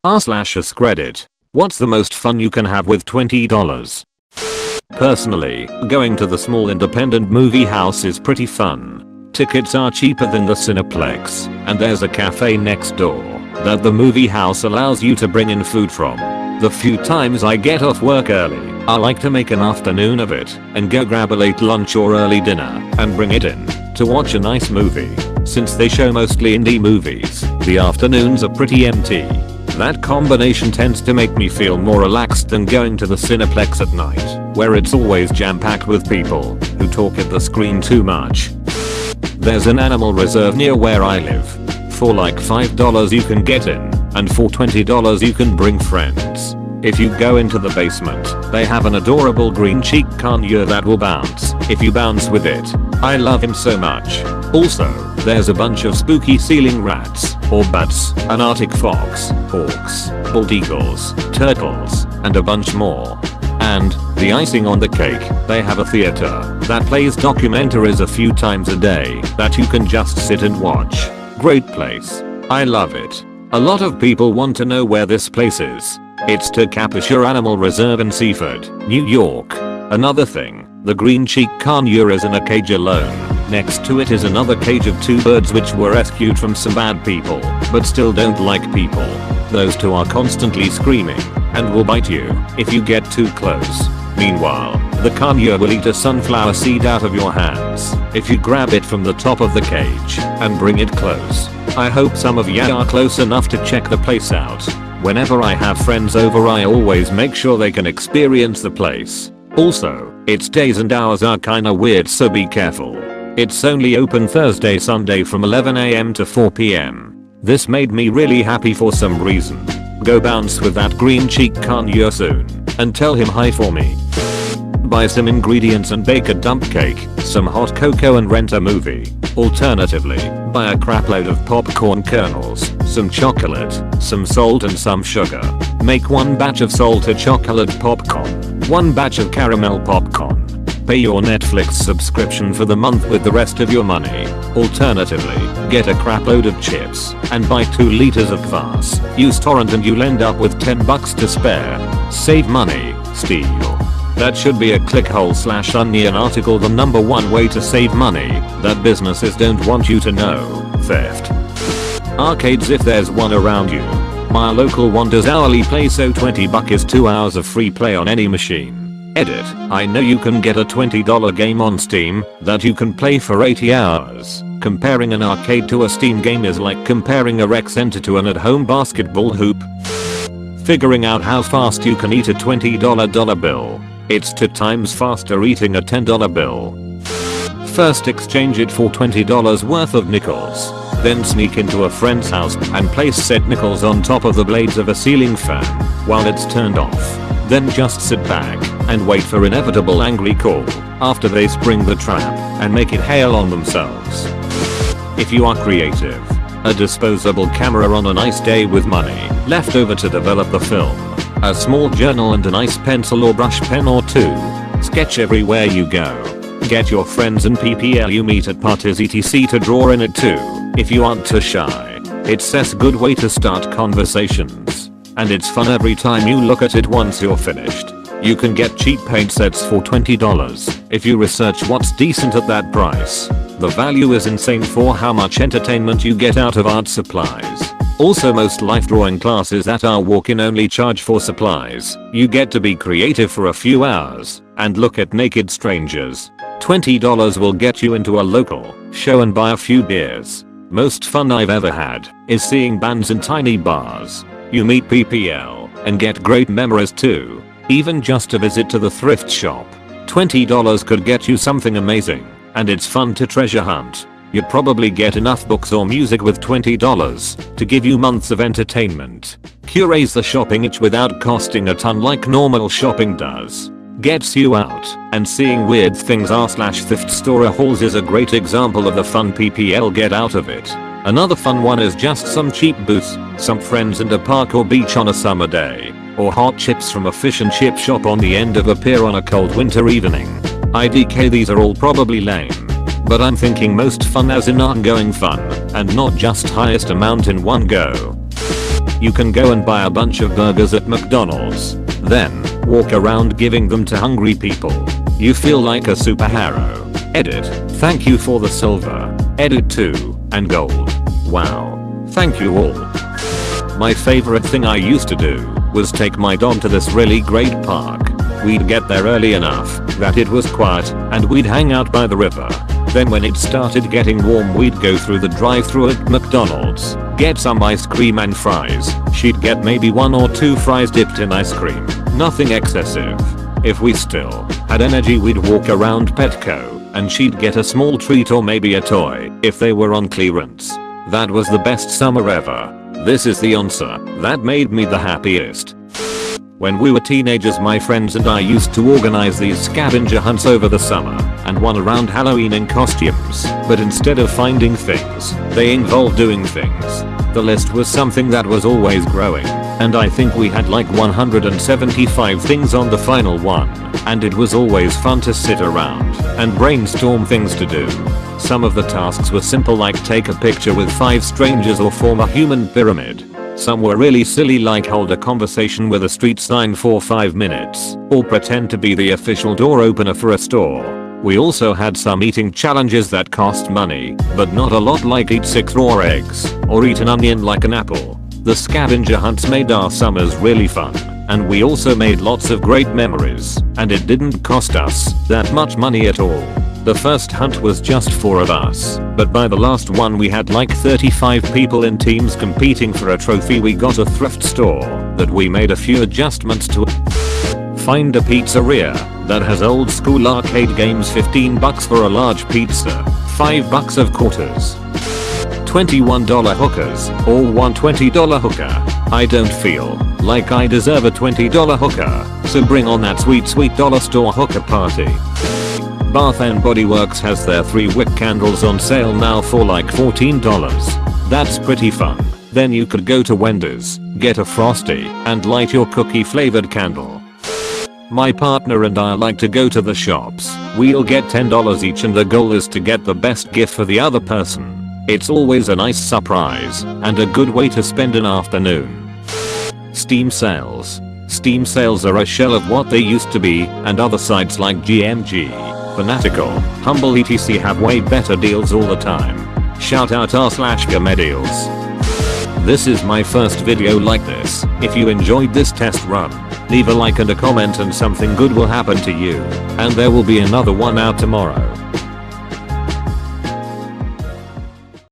r/askreddit. What's the most fun you can have with $20? Personally, going to the small independent movie house is pretty fun. Tickets are cheaper than the Cineplex, and there's a cafe next door that the movie house allows you to bring in food from. The few times I get off work early, I like to make an afternoon of it and go grab a late lunch or early dinner and bring it in to watch a nice movie. Since they show mostly indie movies, the afternoons are pretty empty. That combination tends to make me feel more relaxed than going to the Cineplex at night, where it's always jam-packed with people who talk at the screen too much. There's an animal reserve near where I live. For like $5 you can get in, and for $20 you can bring friends. If you go into the basement, they have an adorable green cheek conure that will bounce if you bounce with it. I love him so much. Also, there's a bunch of spooky ceiling rats, or bats, an arctic fox, hawks, bald eagles, turtles, and a bunch more. And, the icing on the cake, they have a theater that plays documentaries a few times a day that you can just sit and watch. Great place. I love it. A lot of people want to know where this place is. It's Capishire Animal Reserve in Seaford, New York. Another thing, the green cheek conure is in a cage alone. Next to it is another cage of two birds which were rescued from some bad people, but still don't like people. Those two are constantly screaming and will bite you if you get too close. Meanwhile, the conure will eat a sunflower seed out of your hands if you grab it from the top of the cage and bring it close. I hope some of ya are close enough to check the place out. Whenever I have friends over, I always make sure they can experience the place. Also, its days and hours are kinda weird, so be careful. It's only open Thursday, Sunday from 11 AM to 4 PM. This made me really happy for some reason. Go bounce with that green cheek conure soon and tell him hi for me. Buy some ingredients and bake a dump cake, some hot cocoa and rent a movie. Alternatively, buy a crapload of popcorn kernels, some chocolate, some salt and some sugar. Make one batch of salted chocolate popcorn, one batch of caramel popcorn. Pay your Netflix subscription for the month with the rest of your money. Alternatively, get a crapload of chips and buy 2 liters of kvass. Use torrent and you'll end up with $10 to spare. Save money, steal. That should be a clickhole/onion article. The number one way to save money that businesses don't want you to know. Theft. Arcades if there's one around you. My local one does hourly play, so $20 is 2 hours of free play on any machine. Edit. I know you can get a $20 game on Steam that you can play for 80 hours. Comparing an arcade to a Steam game is like comparing a rec center to an at-home basketball hoop. Figuring out how fast you can eat a $20 bill. It's 2 times faster eating a $10 bill. First exchange it for $20 worth of nickels. Then sneak into a friend's house and place said nickels on top of the blades of a ceiling fan while it's turned off. Then just sit back and wait for inevitable angry call after they spring the trap and make it hail on themselves. If you are creative, a disposable camera on a nice day with money left over to develop the film, a small journal and a nice pencil or brush pen or 2. Sketch everywhere you go. Get your friends and PPL you meet at parties etc to draw in it too, if you aren't too shy. It's a good way to start conversations. And it's fun every time you look at it once you're finished. You can get cheap paint sets for $20 if you research what's decent at that price. The value is insane for how much entertainment you get out of art supplies. Also, most life drawing classes that are walk-in only charge for supplies. You get to be creative for a few hours and look at naked strangers. $20 will get you into a local show and buy a few beers. Most fun I've ever had is seeing bands in tiny bars. You meet PPL and get great memories too. Even just a visit to the thrift shop. $20 could get you something amazing, and it's fun to treasure hunt. You'd probably get enough books or music with $20 to give you months of entertainment. Cures the shopping itch without costing a ton like normal shopping does. Gets you out and seeing weird things. r/thrift store hauls is a great example of the fun PPL get out of it. Another fun one is just some cheap booze, some friends and a park or beach on a summer day. Or hot chips from a fish and chip shop on the end of a pier on a cold winter evening. IDK, these are all probably lame. But I'm thinking most fun as in ongoing fun, and not just highest amount in one go. You can go and buy a bunch of burgers at McDonald's. Then, walk around giving them to hungry people. You feel like a superhero. Edit. Thank you for the silver. Edit 2. And gold. Wow. Thank you all. My favorite thing I used to do was take my dog to this really great park. We'd get there early enough that it was quiet and we'd hang out by the river. Then when it started getting warm we'd go through the drive-thru at McDonald's, get some ice cream and fries. She'd get maybe 1 or 2 fries dipped in ice cream. Nothing excessive. If we still had energy we'd walk around Petco and she'd get a small treat or maybe a toy if they were on clearance. That was the best summer ever. This is the answer that made me the happiest. When we were teenagers my friends and I used to organize these scavenger hunts over the summer and one around Halloween in costumes, but instead of finding things, they involved doing things. The list was something that was always growing, and I think we had like 175 things on the final one, and it was always fun to sit around and brainstorm things to do. Some of the tasks were simple like take a picture with 5 strangers or form a human pyramid. Some were really silly like hold a conversation with a street sign for 5 minutes, or pretend to be the official door opener for a store. We also had some eating challenges that cost money, but not a lot like eat 6 raw eggs, or eat an onion like an apple. The scavenger hunts made our summers really fun, and we also made lots of great memories, and it didn't cost us that much money at all. The first hunt was just 4 of us, but by the last one we had like 35 people in teams competing for a trophy. We got a thrift store that we made a few adjustments to. Find a pizzeria that has old school arcade games. $15 for a large pizza, $5 of quarters. $21 hookers or one $20 hooker. I don't feel like I deserve a $20 hooker, so bring on that sweet dollar store hooker party. Bath & Body Works has their 3 wick candles on sale now for like $14. That's pretty fun. Then you could go to Wendy's, get a Frosty, and light your cookie flavored candle. My partner and I like to go to the shops. We'll get $10 each and the goal is to get the best gift for the other person. It's always a nice surprise and a good way to spend an afternoon. Steam sales. Steam sales are a shell of what they used to be, and other sites like GMG, Fanatical, Humble etc have way better deals all the time. Shout out r/Gamedeals. This is my first video like this. If you enjoyed this test run, leave a like and a comment and something good will happen to you. And there will be another one out tomorrow.